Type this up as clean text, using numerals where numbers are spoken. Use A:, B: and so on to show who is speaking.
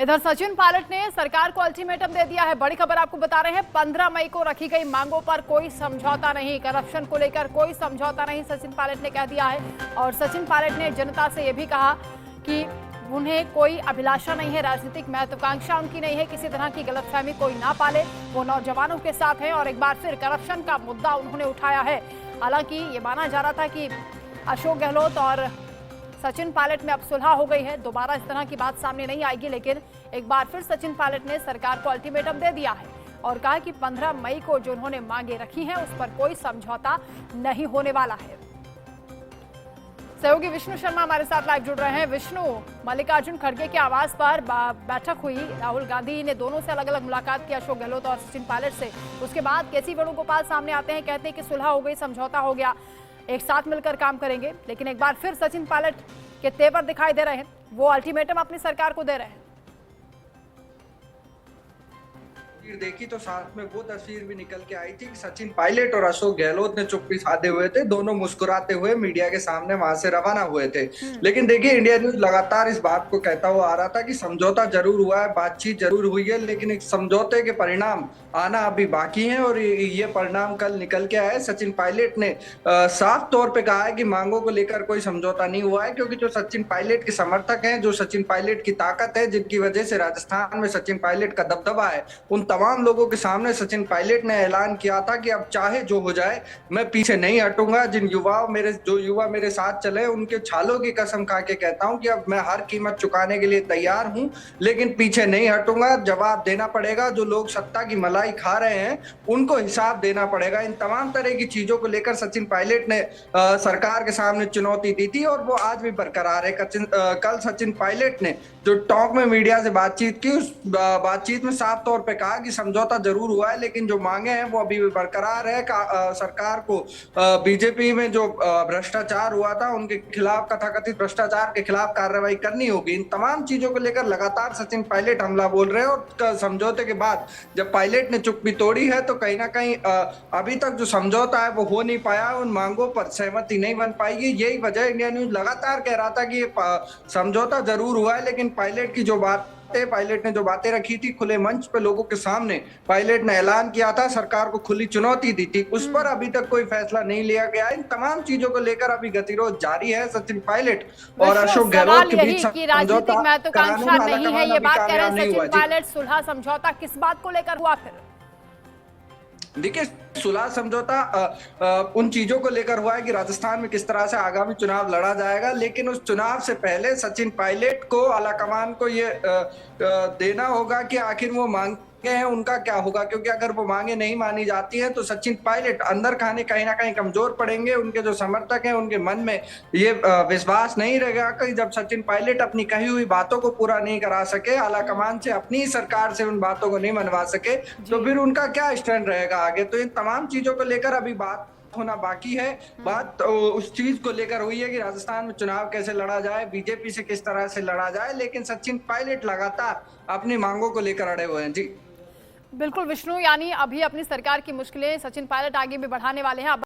A: इधर सचिन पायलट ने सरकार को अल्टीमेटम दे दिया है। बड़ी खबर आपको बता रहे हैं, 15 मई को रखी गई मांगों पर कोई समझौता नहीं, करप्शन को लेकर कोई समझौता नहीं, सचिन पायलट ने कह दिया है। और सचिन पायलट ने जनता से यह भी कहा कि उन्हें कोई अभिलाषा नहीं है, राजनीतिक महत्वाकांक्षा उनकी नहीं है, किसी तरह की गलतफहमी कोई ना पाले, वो नौजवानों के साथ है। और एक बार फिर करप्शन का मुद्दा उन्होंने उठाया है। हालांकि ये माना जा रहा था कि अशोक गहलोत और सचिन पायलट में अब सुलह हो गई है, दोबारा इस तरह की बात सामने नहीं आएगी। लेकिन एक बार फिर सचिन पायलट ने सरकार को अल्टीमेटम दे दिया है और कहा कि 15 मई को जो उन्होंने मांगे रखी हैं उस पर कोई समझौता नहीं होने वाला है। सहयोगी विष्णु शर्मा हमारे साथ लाइव जुड़ रहे हैं। विष्णु, मल्लिकार्जुन खड़गे के आवास पर बैठक हुई, राहुल गांधी ने दोनों से अलग अलग मुलाकात की, अशोक गहलोत और सचिन पायलट से। उसके बाद केसी वेणुगोपाल सामने आते हैं, कहते हैं कि सुलह हो गई, समझौता हो गया, एक साथ मिलकर काम करेंगे। लेकिन एक बार फिर सचिन पायलट के तेवर दिखाई दे रहे हैं, वो अल्टीमेटम अपनी सरकार को दे रहे हैं।
B: देखी तो साथ में वो तस्वीर भी निकल के आई थी कि सचिन पायलट और अशोक गहलोत ने चुप्पी साधे हुए थे, दोनों मुस्कुराते हुए मीडिया के सामने वहां से रवाना हुए थे। लेकिन देखिए, इंडिया न्यूज लगातार इस बात को कहता हुआ आ रहा था कि समझौता जरूर हुआ है, बातचीत जरूर हुई है, लेकिन एक समझौते के परिणाम आना अभी बाकी है और ये परिणाम कल निकल के आए। सचिन पायलट ने साफ तौर पे कहा है कि मांगों को लेकर कोई समझौता नहीं हुआ है, क्योंकि जो सचिन पायलट के समर्थक हैं, जो सचिन पायलट की ताकत है, जिनकी वजह से राजस्थान में सचिन पायलट का दबदबा है, उन तमाम लोगों के सामने सचिन पायलट ने ऐलान किया था कि अब चाहे जो हो जाए मैं पीछे नहीं हटूंगा। जो युवा मेरे साथ चले, उनके छालों की कसम खा के कहता हूं कि अब मैं हर कीमत चुकाने के लिए तैयार हूं, लेकिन पीछे नहीं हटूंगा। जवाब देना पड़ेगा, जो लोग सत्ता की मलाई खा रहे हैं उनको हिसाब देना पड़ेगा। इन तमाम तरह की चीजों को लेकर सचिन पायलट ने सरकार के सामने चुनौती दी थी और वो आज भी बरकरार है। कल सचिन पायलट ने जो टॉक में मीडिया से बातचीत की, उस बातचीत में साफ तौर पे कहा कि समझौता जरूर हुआ है, लेकिन जो मांगे हैं वो अभी भी बरकरार है। सरकार को बीजेपी में जो भ्रष्टाचार हुआ था उनके खिलाफ, कथाकथित भ्रष्टाचार के खिलाफ कार्रवाई करनी होगी। इन तमाम चीजों को लेकर लगातार सचिन पायलट हमला बोल रहे हैं और समझौते के बाद जब पायलट ने चुप्पी तोड़ी है तो कहीं ना कहीं अभी तक जो समझौता है वो हो नहीं पाया, उन मांगों पर सहमति नहीं बन पाएगी। यही वजह इंडिया न्यूज लगातार कह रहा था कि समझौता जरूर हुआ है, लेकिन पायलट ने जो बातें रखी थी खुले मंच पे लोगों के सामने, पायलट ने ऐलान किया था, सरकार को खुली चुनौती दी थी, उस पर अभी तक कोई फैसला नहीं लिया गया। इन तमाम चीजों को लेकर अभी गतिरोध जारी है। सचिन पायलट और अशोक गहलोत के बीच
A: राजनीतिक महत्वाकांक्षा नहीं है, ये बात कह रहे हैं सचिन पायलट। सुलह समझौता किस बात को लेकर हुआ फिर?
B: देखिए, सुलह समझौता उन चीजों को लेकर हुआ है कि राजस्थान में किस तरह से आगामी चुनाव लड़ा जाएगा, लेकिन उस चुनाव से पहले सचिन पायलट को, आलाकमान को ये देना होगा कि आखिर वो मांगे हैं उनका क्या होगा। क्योंकि अगर वो मांगे नहीं मानी जाती है तो सचिन पायलट अंदर खाने कहीं ना कहीं कमजोर पड़ेंगे। उनके जो समर्थक हैं उनके मन में ये विश्वास नहीं रहेगा कि जब सचिन पायलट अपनी कही हुई बातों को पूरा नहीं करा सके, आलाकमान से, अपनी सरकार से उन बातों को नहीं मनवा सके, तो फिर उनका क्या स्टैंड रहेगा आगे। तो इन तमाम चीजों को लेकर अभी बात होना बाकी है। बात उस चीज को लेकर हुई है कि राजस्थान में चुनाव कैसे लड़ा जाए, बीजेपी से किस तरह से लड़ा जाए, लेकिन सचिन पायलट लगातार अपनी मांगों को लेकर अड़े हुए हैं। जी
A: बिल्कुल विष्णु, यानी अभी अपनी सरकार की मुश्किलें सचिन पायलट आगे भी बढ़ाने वाले हैं।